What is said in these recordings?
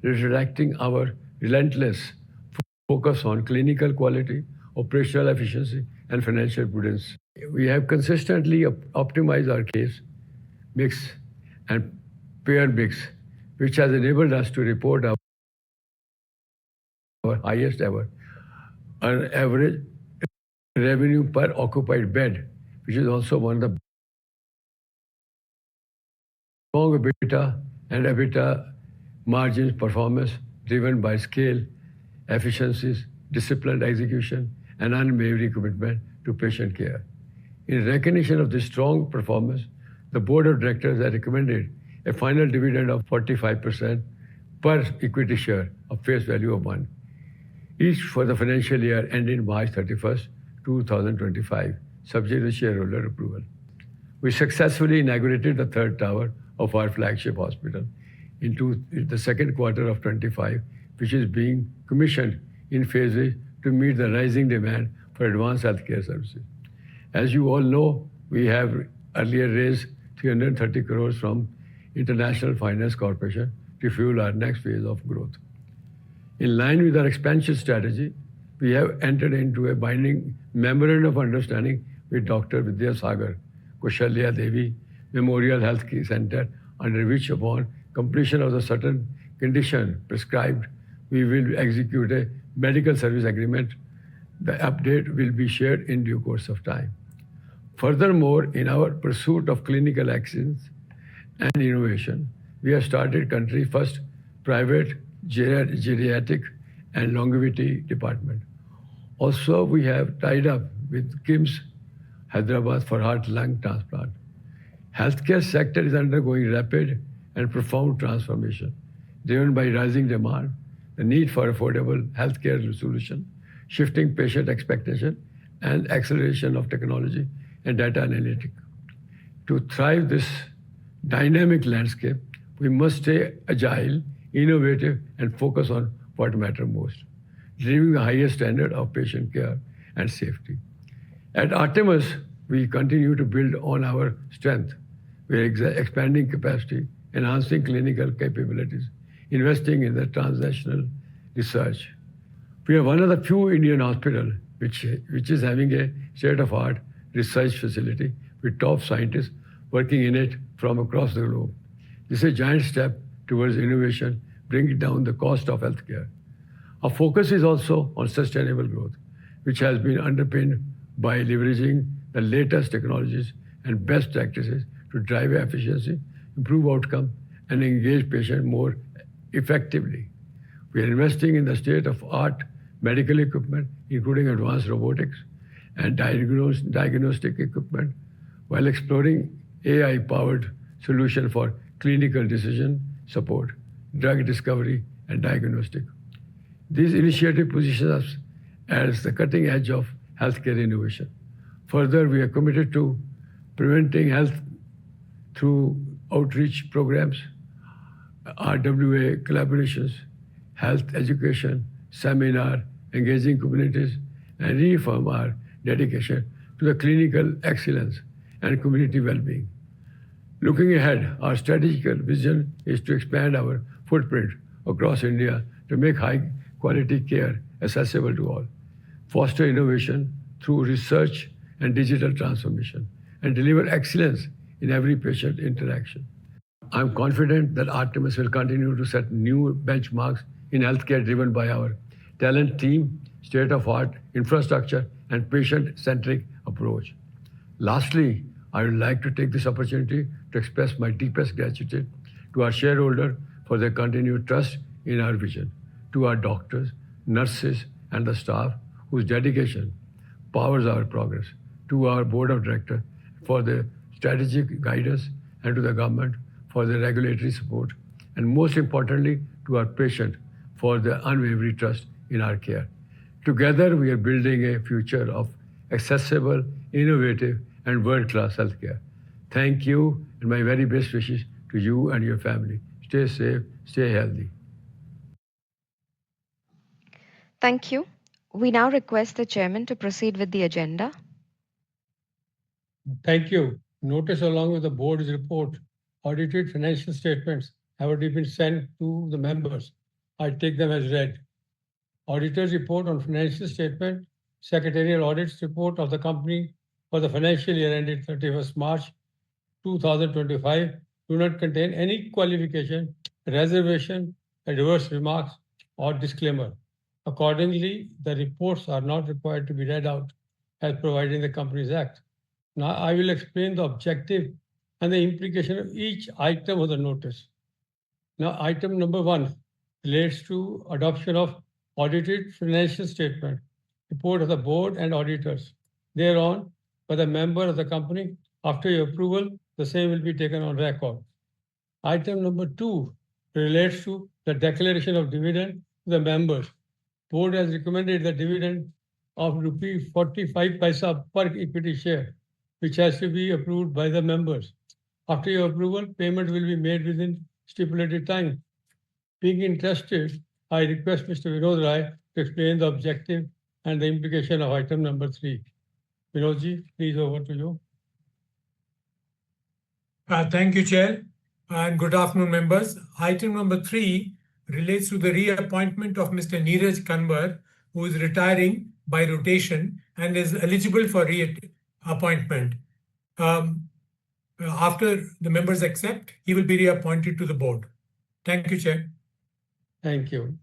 reflecting our relentless focus on clinical quality, operational efficiency, and financial prudence. We have consistently optimized our case mix and payer mix, which has enabled us to report our highest ever on average revenue per occupied bed, which is also one of the strong EBITDA and EBITDA margins performance driven by scale, efficiencies, disciplined execution, and unwavering commitment to patient care. In recognition of this strong performance, the Board of Directors has recommended a final dividend of 45% per equity share of face value of 1, each for the financial year ending March 31st, 2025, subject to shareholder approval. We successfully inaugurated the third tower of our flagship hospital into the second quarter of 25, which is being commissioned in phases to meet the rising demand for advanced healthcare services. As you all know, we have earlier raised 330 crores from International Finance Corporation to fuel our next phase of growth. In line with our expansion strategy, we have entered into a binding memorandum of understanding with Dr. Vidya Sagar Kushalya Devi Memorial Health Care Center, under which, upon completion of the certain condition prescribed, we will execute a medical service agreement. The update will be shared in due course of time. Furthermore, in our pursuit of clinical excellence and innovation, we have started country first private geriatric and longevity department. Also, we have tied up with KIMS Hyderabad for heart-lung transplant. Healthcare sector is undergoing rapid and profound transformation, driven by rising demand, the need for affordable healthcare solution, shifting patient expectation, and acceleration of technology and data analytics. To thrive this dynamic landscape, we must stay agile, innovative, and focus on what matters most, delivering the highest standard of patient care and safety. At Artemis, we continue to build on our strength. We are expanding capacity, enhancing clinical capabilities, investing in the translational research. We are one of the few Indian hospitals which is having a state-of-the-art research facility with top scientists working in it from across the globe. This is a giant step towards innovation, bringing down the cost of healthcare. Our focus is also on sustainable growth, which has been underpinned by leveraging the latest technologies and best practices to drive efficiency, improve outcome, and engage patients more effectively. We are investing in the state-of-the-art medical equipment, including advanced robotics and diagnostic equipment, while exploring AI-powered solutions for clinical decision support, drug discovery, and diagnostic. These initiatives position us as the cutting edge of healthcare innovation. Further, we are committed to preventing health through outreach programs, RWA collaborations, health education, seminar, engaging communities, and reaffirm our dedication to the clinical excellence and community well-being. Looking ahead, our strategic vision is to expand our footprint across India to make high-quality care accessible to all, foster innovation through research and digital transformation, and deliver excellence in every patient interaction. I'm confident that Artemis will continue to set new benchmarks in healthcare driven by our talent team, state-of-the-art infrastructure, and patient-centric approach. Lastly, I would like to take this opportunity to express my deepest gratitude to our shareholders for their continued trust in our vision, to our doctors, nurses, and the staff whose dedication powers our progress, to our board of directors for their strategic guidance, and to the government for their regulatory support, and most importantly, to our patients for their unwavering trust in our care. Together, we are building a future of accessible, innovative, and world-class healthcare. Thank you, and my very best wishes to you and your family. Stay safe, stay healthy. Thank you. We now request the chairman to proceed with the agenda. Thank you. Notice along with the board's report, audited financial statements have already been sent to the members I take them as read. Auditor's report on financial statement, secretarial audits report of the company for the financial year ended 31st March 2025 do not contain any qualification, reservation, adverse remarks, or disclaimer. Accordingly, the reports are not required to be read out as provided in the Companies Act. Now, I will explain the objective and the implication of each item of the notice. Now, item number 1 relates to adoption of audited financial statement, report of the board and auditors. Thereon, by the member of the company, after your approval, the same will be taken on record. Item number 2 relates to the declaration of dividend to the members. Board has recommended the dividend of rupee 45 paisa per equity share, which has to be approved by the members. After your approval, payment will be made within stipulated time. Being interested, I request Mr. Vinod Rai to explain the objective and the implication of item number 3. Vinodji, please over to you. Thank you, Chair, and good afternoon, members. Item number 3 relates to the reappointment of Mr. Neeraj Kanwar, who is retiring by rotation and is eligible for reappointment. After the members accept, he will be reappointed to the board. Thank you, Chair. Thank you.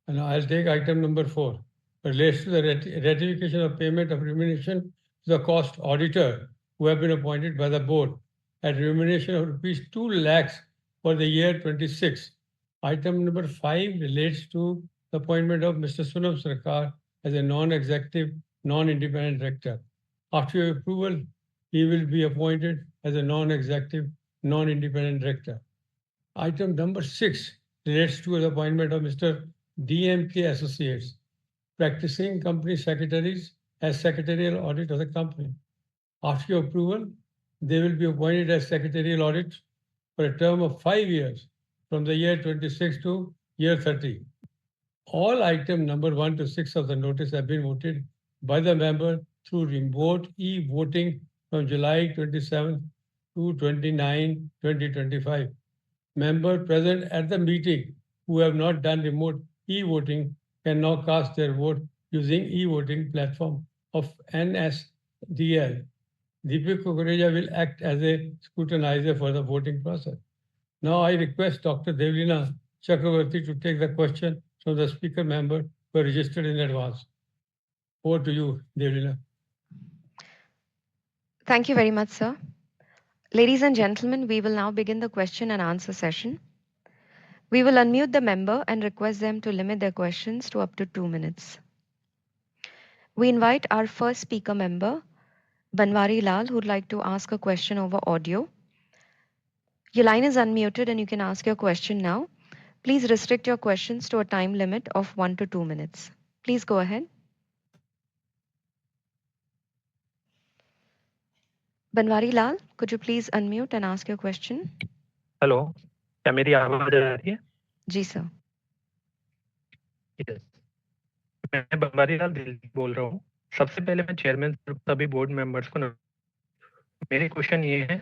And I'll take item number 4. Relates to the ratification of payment of remuneration to the cost auditor who have been appointed by the board at remuneration of rupees 2 lakhs for the year 26. Item number 5 relates to the appointment of Mr. Sunam Sarkar as a non-executive, non-independent director. After your approval, he will be appointed as a non-executive, non-independent director. Item number 6 relates to the appointment of Mr. DMK Associates, practicing company secretaries as secretarial audit of the company. After your approval, they will be appointed as secretarial audit for a term of 5 years from the year 26 to year 30. All item number 1 to 6 of the notice have been voted by the member through remote e-voting from July 27 to 29, 2025. Member present at the meeting who have not done remote e-voting can now cast their vote using e-voting platform of NSDL. Deepak Kukureja will act as a scrutinizer for the voting process. Now I request Dr. Devlina Chakravarti to take the question from the speaker member who are registered in advance. Over to you, Devlina. Thank you very much, sir. Ladies and gentlemen, we will now begin the question and answer session. We will unmute the member and request them to limit their questions to up to 2 minutes. We invite our first speaker member, Banwari Lal, who would like to ask a question over audio. Your line is unmuted and you can ask your question now. Please restrict your questions to a time limit of 1 to 2 minutes. Please go ahead. Banwari Lal, could you please unmute and ask your question? Hello, क्या मेरी आवाज आ रही है? जी sir. Yes, मैं बनवारी लाल दिल्ली बोल रहा हूँ। सबसे पहले मैं चेयरमैन सभी बोर्ड मेंबर्स को मेरे क्वेश्चन ये है,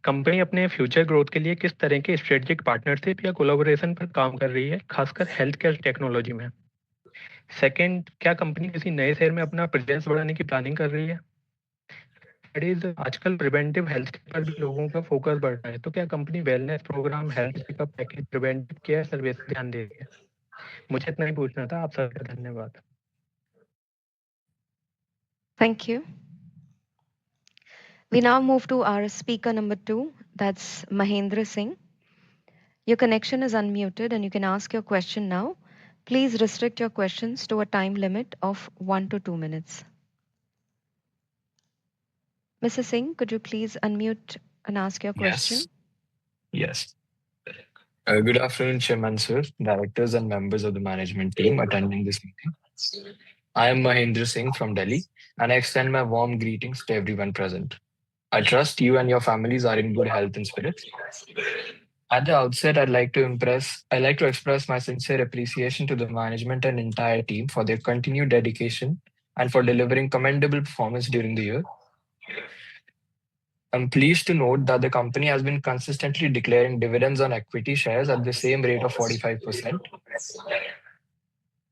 कंपनी अपने फ्यूचर ग्रोथ के लिए किस तरह के स्ट्रेटेजिक पार्टनरशिप या कोलैबोरेशन पर काम कर रही है, खासकर हेल्थ केयर टेक्नोलॉजी में? सेकंड, क्या कंपनी किसी नए शहर में अपना प्रेजेंस बढ़ाने की प्लानिंग कर रही है? आजकल प्रिवेंटिव हेल्थ पर भी लोगों का फोकस बढ़ रहा है, तो क्या company wellness programme, health checkup package, preventive care service ध्यान दे रही है? मुझे इतना ही पूछना था। आप सबका धन्यवाद। Thank you. We now move to our speaker number 2, that's Mahendra Singh. Your connection is unmuted and you can ask your question now. Please restrict your questions to a time limit of 1 to 2 minutes. Mr. Singh, could you please unmute and ask your question? Yes. Good afternoon, Chairman Sir, directors and members of the management team attending this meeting. I am Mahendra Singh from Delhi, and I extend my warm greetings to everyone present. I trust you and your families are in good health and spirits. At the outset, I'd like to express my sincere appreciation to the management and entire team for their continued dedication and for delivering commendable performance during the year. I'm pleased to note that the company has been consistently declaring dividends on equity shares at the same rate of 45%.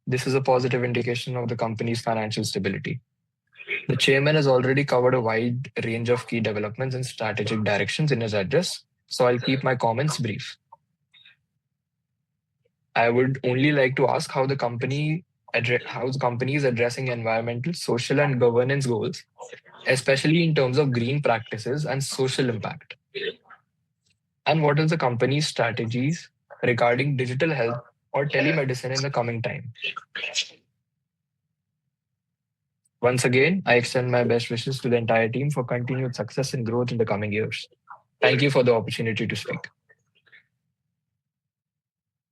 This is a positive indication of the company's financial stability. The chairman has already covered a wide range of key developments and strategic directions in his address, so I'll keep my comments brief. I would only like to ask how the company is addressing environmental, social, and governance goals, especially in terms of green practices and social impact. And what is the company's strategies regarding digital health or telemedicine in the coming time? Once again, I extend my best wishes to the entire team for continued success and growth in the coming years. Thank you for the opportunity to speak.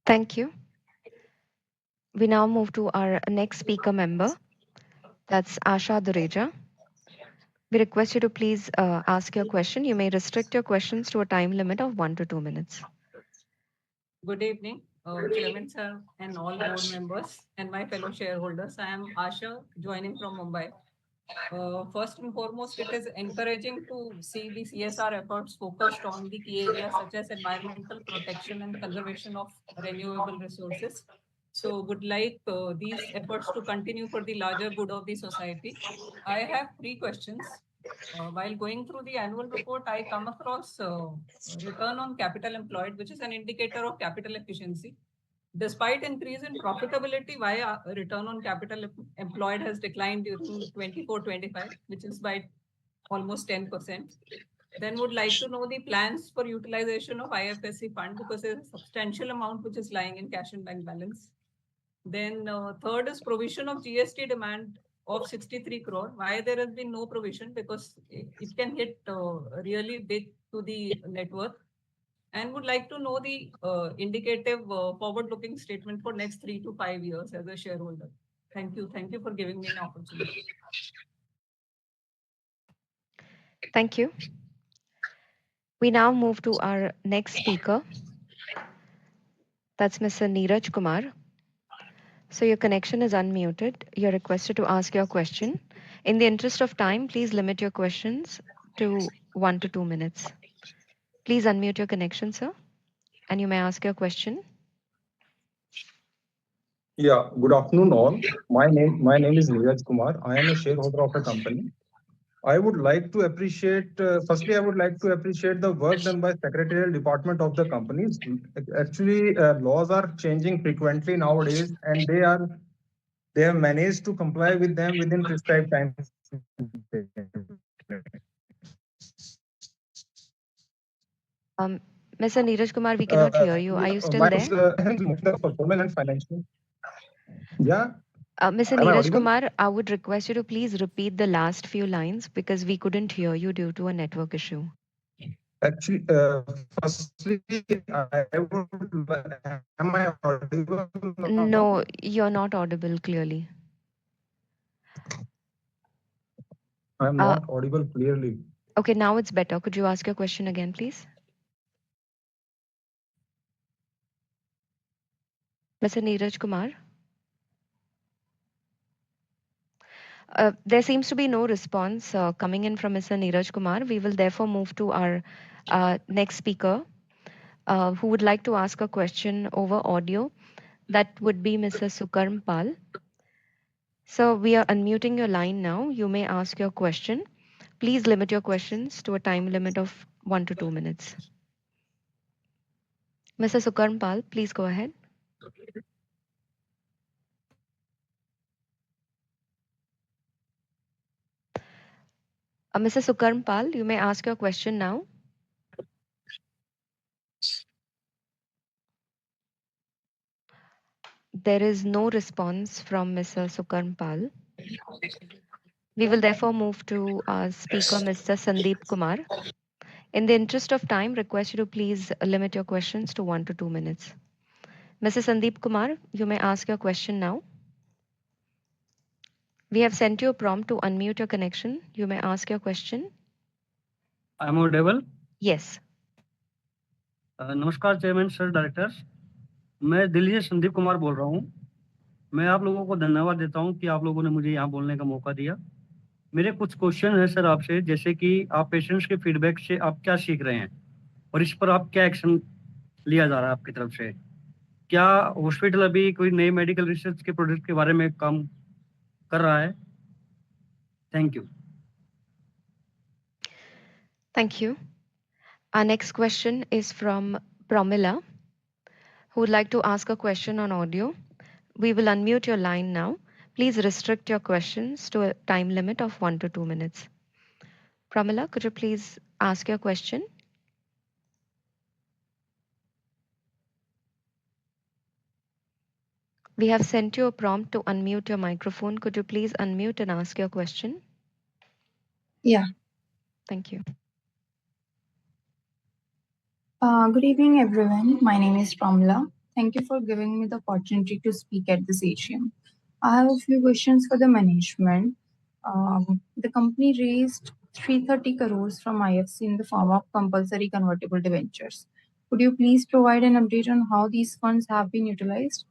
Thank you. We now move to our next speaker member. That's Asha Dureja. We request you to please ask your question. You may restrict your questions to a time limit of 1 to 2 minutes. Good evening, Chairman Sir and all board members and my fellow shareholders. I am Asha, joining from Mumbai. First and foremost, it is encouraging to see the CSR efforts focused on the key areas such as environmental protection and conservation of renewable resources. So would like these efforts to continue for the larger good of the society. I have 3 questions. While going through the annual report, I come across return on capital employed, which is an indicator of capital efficiency. Despite increase in profitability, why return on capital employed has declined during 24-25, which is by almost 10%. Then would like to know the plans for utilization of IFSC fund, because there's a substantial amount which is lying in cash and bank balance. Then third is provision of GST demand of 63 crore. Why there has been no provision? Because it can hit really big to the net worth. And would like to know the indicative forward-looking statement for next 3 to 5 years as a shareholder. Thank you. Thank you for giving me an opportunity. Thank you. We now move to our next speaker. That's Mr. Neeraj Kumar. So your connection is unmuted. You're requested to ask your question. In the interest of time, please limit your questions to 1 to 2 minutes. Please unmute your connection, sir, and you may ask your question. Yeah, good afternoon all. My name is Neeraj Kumar. I am a shareholder of a company. I would like to appreciate, firstly, I would like to appreciate the work done by secretarial department of the companies. Actually, laws are changing frequently nowadays, and they have managed to comply with them within prescribed time. Mr. Neeraj Kumar, we cannot hear you. Are you still there? Formal and financial. Yeah. Mr. Neeraj Kumar, I would request you to please repeat the last few lines because we couldn't hear you due to a network issue. Actually, firstly, am I audible? No, you're not audible clearly. I'm not audible clearly. Okay, now it's better. Could you ask your question again, please? Mr. Neeraj Kumar? There seems to be no response coming in from Mr. Neeraj Kumar. We will therefore move to our next speaker who would like to ask a question over audio. That would be Mr. Sukarm Pal. So we are unmuting your line now. You may ask your question. Please limit your questions to a time limit of 1 to 2 minutes. Mr. Sukarm Pal, please go ahead. Mr. Sukarm Pal, you may ask your question now. There is no response from Mr. Sukarm Pal. We will therefore move to our speaker, Mr. Sandeep Kumar. In the interest of time, request you to please limit your questions to 1 to 2 minutes. Mr. Sandeep Kumar, you may ask your question now. We have sent you a prompt to unmute your connection. You may ask your question. I'm audible? Yes. नमस्कार chairman sir, directors. मैं दिल्ली से संदीप कुमार बोल रहा हूँ। मैं आप लोगों को धन्यवाद देता हूँ कि आप लोगों ने मुझे यहाँ बोलने का मौका दिया। मेरे कुछ क्वेश्चन है सर आपसे, जैसे कि आप पेशेंट्स के फीडबैक से आप क्या सीख रहे हैं और इस पर आप क्या एक्शन लिया जा रहा है आपकी तरफ से। क्या हॉस्पिटल अभी कोई नए मेडिकल रिसर्च के प्रोडक्ट के बारे में काम कर रहा है? Thank you. Thank you. Our next question is from Pramila, who would like to ask a question on audio. We will unmute your line now. Please restrict your questions to a time limit of 1 to 2 minutes. Pramila, could you please ask your question? We have sent you a prompt to unmute your microphone. Could you please unmute and ask your question? Yeah. Thank you. Good evening, everyone. My name is Pramila. Thank you for giving me the opportunity to speak at this AGM. I have a few questions for the management. The company raised 330 crores from IFC in the form of compulsory convertible debentures. Could you please provide an update on how these funds have been utilized?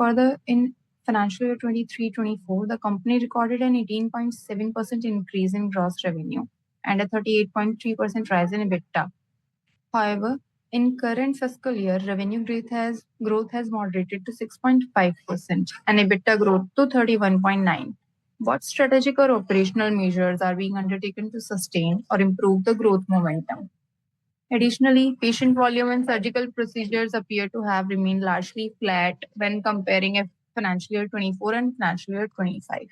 Further, in financial year 23-24, the company recorded an 18.7% increase in gross revenue and a 38.3% rise in EBITDA. However, in current fiscal year, revenue growth has moderated to 6.5% and EBITDA growth to 31.9%. What strategic or operational measures are being undertaken to sustain or improve the growth momentum? Additionally, patient volume and surgical procedures appear to have remained largely flat when comparing financial year 24 and financial year 25.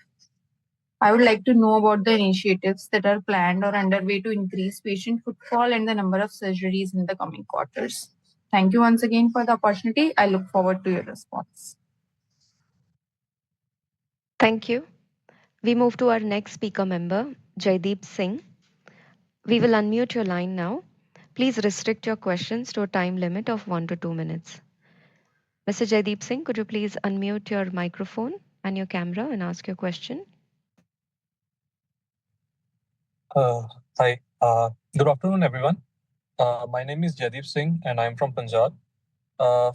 I would like to know about the initiatives that are planned or underway to increase patient footfall and the number of surgeries in the coming quarters. Thank you once again for the opportunity. I look forward to your response. Thank you. We move to our next speaker member, Jaideep Singh. We will unmute your line now. Please restrict your questions to a time limit of 1 to 2 minutes. Mr. Jaideep Singh, could you please unmute your microphone and your camera and ask your question? Hi. Good afternoon, everyone. My name is Jaideep Singh, and I'm from Punjab.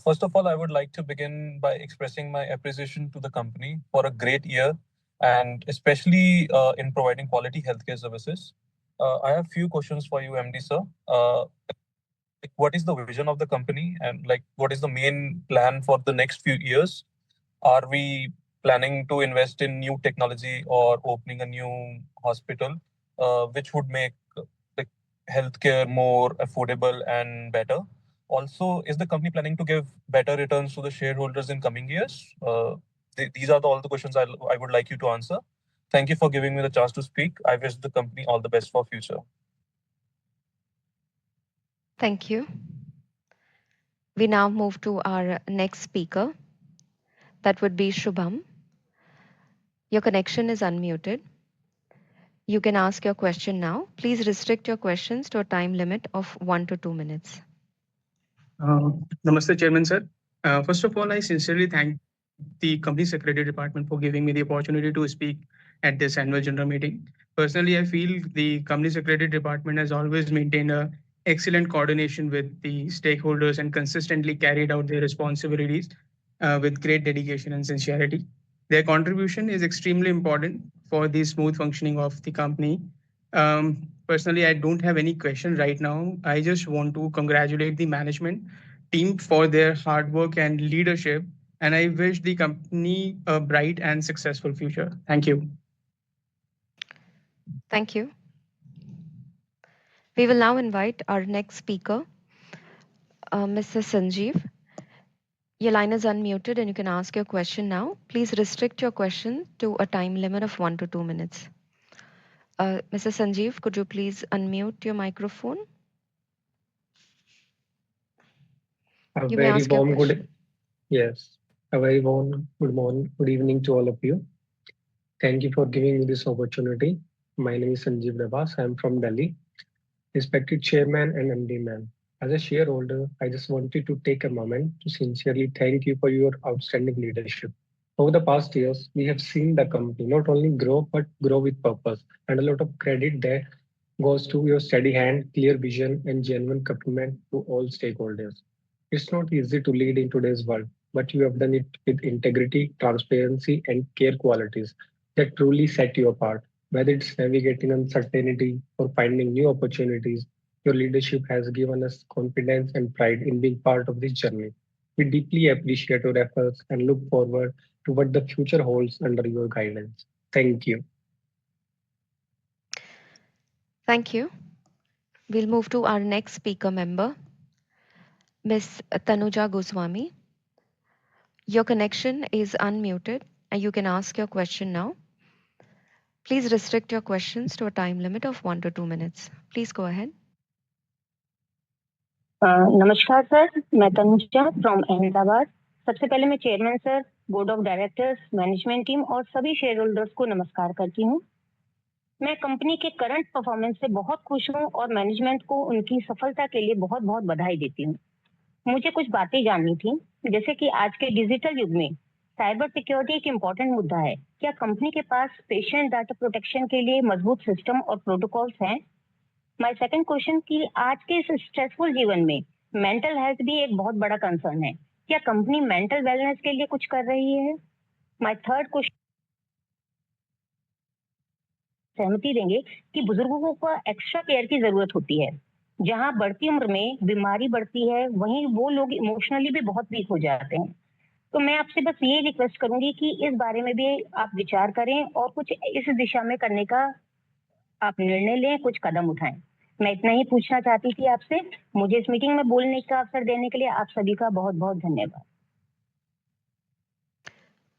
First of all, I would like to begin by expressing my appreciation to the company for a great year, and especially in providing quality healthcare services. I have few questions for you, MD sir. What is the vision of the company, and what is the main plan for the next few years? Are we planning to invest in new technology or opening a new hospital, which would make like healthcare more affordable and better? Also, is the company planning to give better returns to the shareholders in coming years? These are all the questions I would like you to answer. Thank you for giving me the chance to speak. I wish the company all the best for future. Thank you. We now move to our next speaker. That would be Shubham. Your connection is unmuted. You can ask your question now. Please restrict your questions to a time limit of 1 to 2 minutes. Namaste, Chairman sir. First of all, I sincerely thank the Company Secretary Department for giving me the opportunity to speak at this annual general meeting. Personally, I feel the Company Secretary Department has always maintained a excellent coordination with the stakeholders and consistently carried out their responsibilities with great dedication and sincerity. Their contribution is extremely important for the smooth functioning of the company. Personally, I don't have any question right now. I just want to congratulate the management team for their hard work and leadership, and I wish the company a bright and successful future. Thank you. Thank you. We will now invite our next speaker, Mr. Sanjeev. Your line is unmuted and you can ask your question now. Please restrict your question to a time limit of 1 to 2 minutes. Mr. Sanjeev, could you please unmute your microphone? A You may very ask your warm question. a very warm good evening to all of you. Thank you for giving me this opportunity. My name is Sanjeev Devas. I'm from Delhi. Respected Chairman and MD ma'am, as a shareholder, I just wanted to take a moment to sincerely thank you for your outstanding leadership. Over the past years, we have seen the company not only grow, but grow with purpose, and a lot of credit there goes to your steady hand, clear vision, and genuine commitment to all stakeholders. It's not easy to lead in today's world, but you have done it with integrity, transparency, and care qualities that truly set you apart. Whether it's navigating uncertainty or finding new opportunities, your leadership has given us confidence and pride in being part of this journey. We deeply appreciate your efforts and look forward to what the future holds under your guidance. Thank you. Thank you. We'll move to our next speaker member, Ms. Tanuja Goswami. Your connection is unmuted and you can ask your question now. Please restrict your questions to a time limit of 1 to 2 minutes. Please go ahead. नमस्कार sir, मैं Tanuja from Ahmedabad. सबसे पहले मैं chairman sir, board of directors, management team और सभी share holders को नमस्कार करती हूँ। मैं कंपनी के करंट परफॉर्मेंस से बहुत खुश हूँ और मैनेजमेंट को उनकी सफलता के लिए बहुत बहुत बधाई देती हूँ। मुझे कुछ बातें जाननी थी, जैसे कि आज के डिजिटल युग में साइबर सिक्योरिटी एक इम्पोर्टेंट मुद्दा है। क्या कंपनी के पास पेशेंट डाटा प्रोटेक्शन के लिए मजबूत सिस्टम और प्रोटोकॉल्स हैं? माय सेकंड क्वेश्चन कि आज के इस स्ट्रेसफुल जीवन में मेंटल हेल्थ भी एक बहुत बड़ा कंसर्न है। क्या कंपनी मेंटल वेलनेस के लिए कुछ कर रही है? माय थर्ड क्वेश्चन, सहमति देंगे कि बुजुर्गों को एक्स्ट्रा केयर की जरूरत होती है। जहां बढ़ती उम्र में बीमारी बढ़ती है, वहीं वो लोग इमोशनली भी बहुत वीक हो जाते हैं। तो मैं आपसे बस ये रिक्वेस्ट करूंगी कि इस बारे में भी आप विचार करें और कुछ इस दिशा में करने का आप निर्णय लें, कुछ कदम उठाएं। मैं इतना ही पूछना चाहती थी आपसे। मुझे इस मीटिंग में बोलने का अवसर देने के लिए आप सभी का बहुत बहुत धन्यवाद।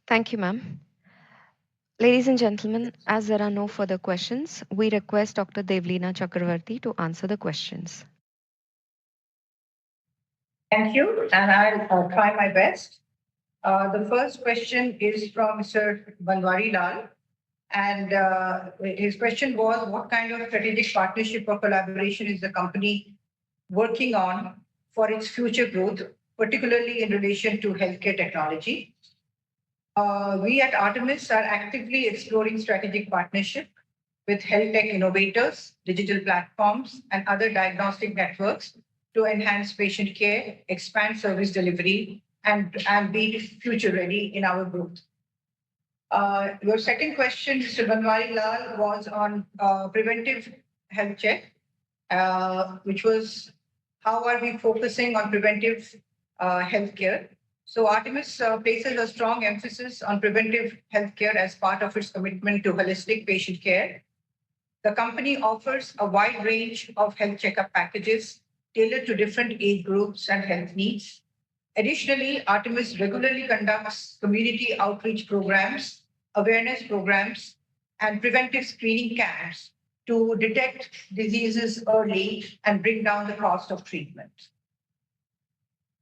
Thank you, ma'am. Ladies and gentlemen, as there are no further questions, we request Dr. Devleena Chakravarti to answer the questions. Thank you, and I'll try my best. The first question is from Mr. Banwari Lal, and his question was, what kind of strategic partnership or collaboration is the company working on for its future growth, particularly in relation to healthcare technology? We at Artemis are actively exploring strategic partnership with health tech innovators, digital platforms, and other diagnostic networks to enhance patient care, expand service delivery, and be future ready in our growth. Your second question, Mr. Banwari Lal, was on preventive health check, which was how are we focusing on preventive healthcare? So Artemis places a strong emphasis on preventive healthcare as part of its commitment to holistic patient care. The company offers a wide range of health checkup packages tailored to different age groups and health needs. Additionally, Artemis regularly conducts community outreach programs, awareness programs, and preventive screening camps to detect diseases early and bring down the cost of treatment.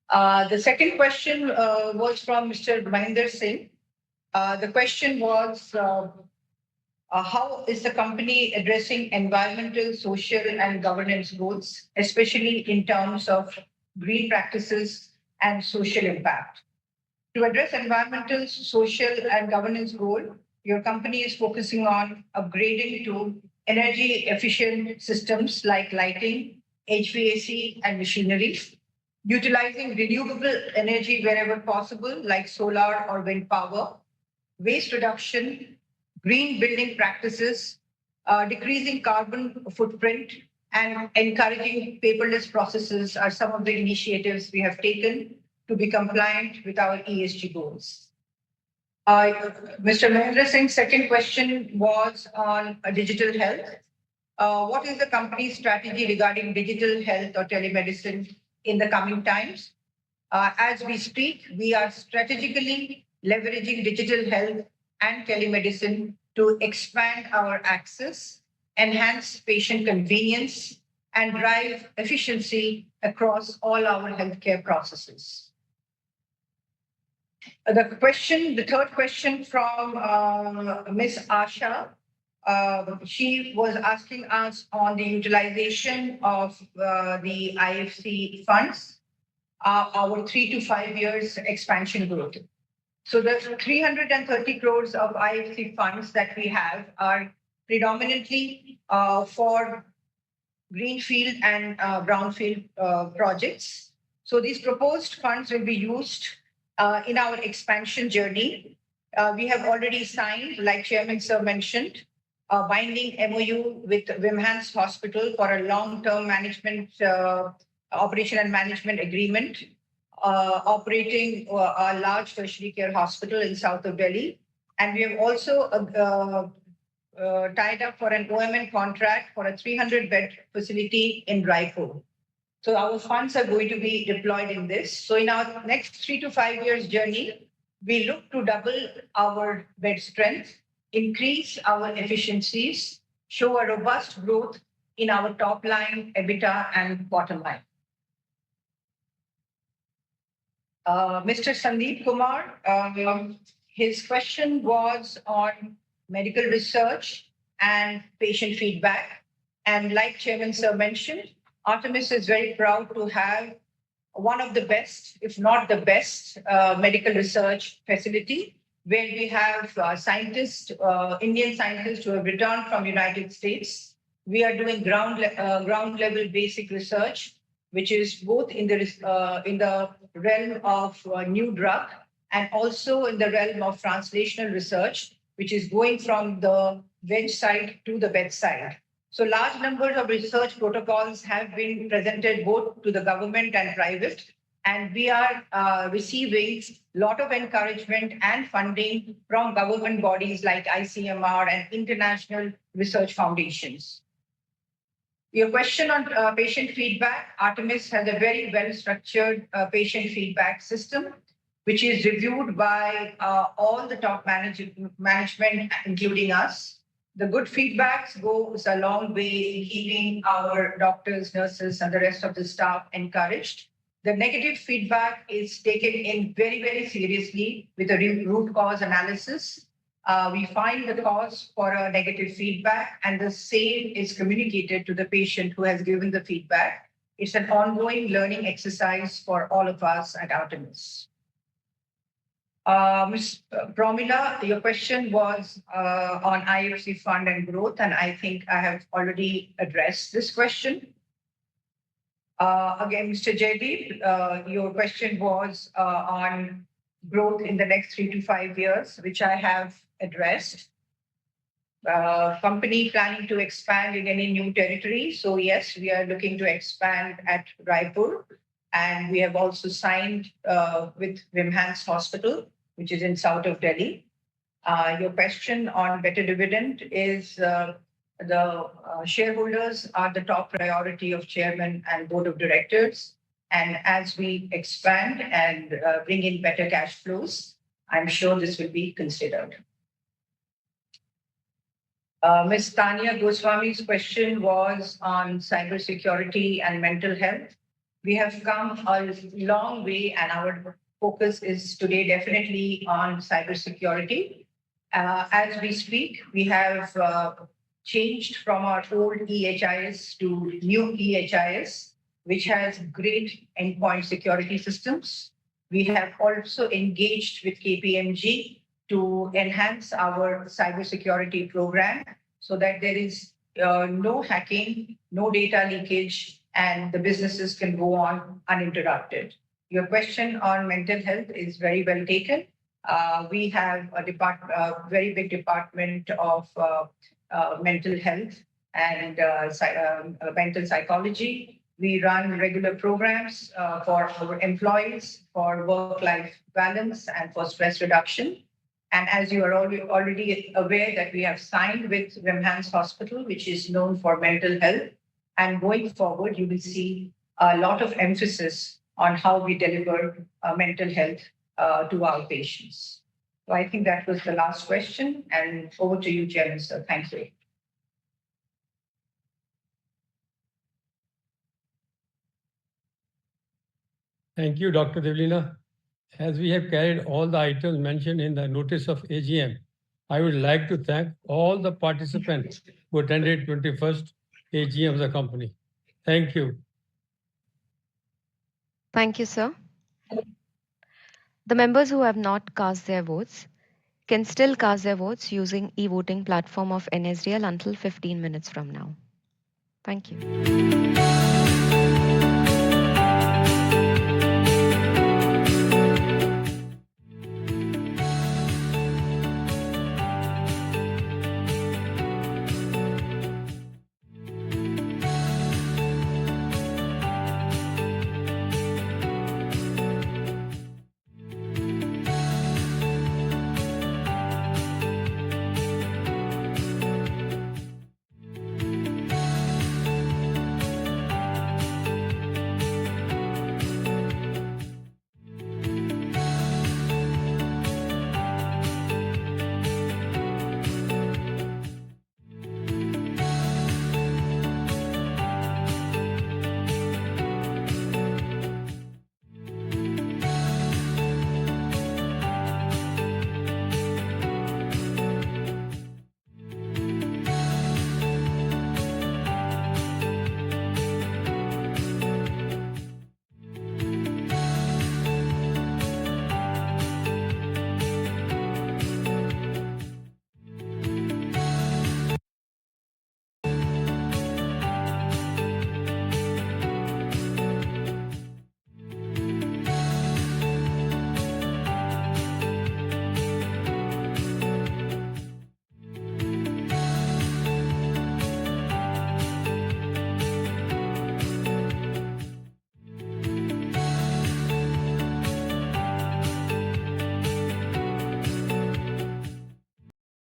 The second question was from Mr. Mahinder Singh. The question was, how is the company addressing environmental, social, and governance goals, especially in terms of green practices and social impact? To address environmental, social, and governance goal, your company is focusing on upgrading to energy efficient systems like lighting, HVAC, and machinery, utilizing renewable energy wherever possible, like solar or wind power, waste reduction, green building practices, decreasing carbon footprint, and encouraging paperless processes are some of the initiatives we have taken to be compliant with our ESG goals. Mr. Mahendra Singh's second question was on digital health. What is the company's strategy regarding digital health or telemedicine in the coming times? As we speak, we are strategically leveraging digital health and telemedicine to expand our access, enhance patient convenience, and drive efficiency across all our healthcare processes. The third question from Ms. Asha, she was asking us on the utilization of the IFC funds, our 3 to 5 years expansion growth. So the 330 crores of IFC funds that we have are predominantly for greenfield and brownfield projects. So these proposed funds will be used in our expansion journey. We have already signed, like Chairman Sir mentioned, a binding MOU with Wimhans Hospital for a long-term management, operation and management agreement operating a large tertiary care hospital in south of Delhi. And we have also tied up for an OMN contract for a 300-bed facility in Raipur. So our funds are going to be deployed in this. So in our next 3 to 5 years journey, we look to double our bed strength, increase our efficiencies, show a robust growth in our top line, EBITDA, and bottom line. Mr. Sandeep Kumar, his question was on medical research and patient feedback. And like Chairman Sir mentioned, Artemis is very proud to have one of the best, if not the best, medical research facility, where we have scientists, Indian scientists who have returned from United States. We are doing ground level basic research, which is both in the realm of new drug and also in the realm of translational research, which is going from the bedside to the bedside. So large numbers of research protocols have been presented both to the government and private, and we are receiving a lot of encouragement and funding from government bodies like ICMR and international research foundations. Your question on patient feedback, Artemis has a very well-structured patient feedback system, which is reviewed by all the top management, including us. The good feedbacks goes a long way in keeping our doctors, nurses, and the rest of the staff encouraged. The negative feedback is taken in very, very seriously with a root cause analysis. We find the cause for a negative feedback, and the same is communicated to the patient who has given the feedback. It's an ongoing learning exercise for all of us at Artemis. Ms. Promila, your question was on IFC fund and growth, and I think I have already addressed this question. Again, Mr. Jaydeep, your question was on growth in the next 3 to 5 years, which I have addressed. Company planning to expand in any new territory. So yes, we are looking to expand at Raipur. And we have also signed with Vimhans Hospital, which is in south of Delhi. Your question on better dividend is the shareholders are the top priority of chairman and board of directors. And as we expand and bring in better cash flows, I'm sure this will be considered. Ms. Tanya Goswami's question was on cybersecurity and mental health. We have come a long way, and our focus is today definitely on cybersecurity. As we speak, we have changed from our old EHIS to new EHIS, which has great endpoint security systems. We have also engaged with KPMG to enhance our cybersecurity program so that there is no hacking, no data leakage, and the businesses can go on uninterrupted. Your question on mental health is very well taken. We have a very big department of mental health and mental psychology. We run regular programs for our employees for work-life balance and for stress reduction. And as you are already aware that we have signed with Vimhans Hospital, which is known for mental health. And going forward, you will see a lot of emphasis on how we deliver mental health to our patients. So I think that was the last question. And over to you, Chairman, sir. Thank you. Thank you, Dr. Devlina. As we have carried all the items mentioned in the notice of AGM, I would like to thank all the participants who attended 21st AGM of the company. Thank you. Thank you, sir. The members who have not cast their votes can still cast their votes using e-voting platform of NSDL until 15 minutes from now. Thank you.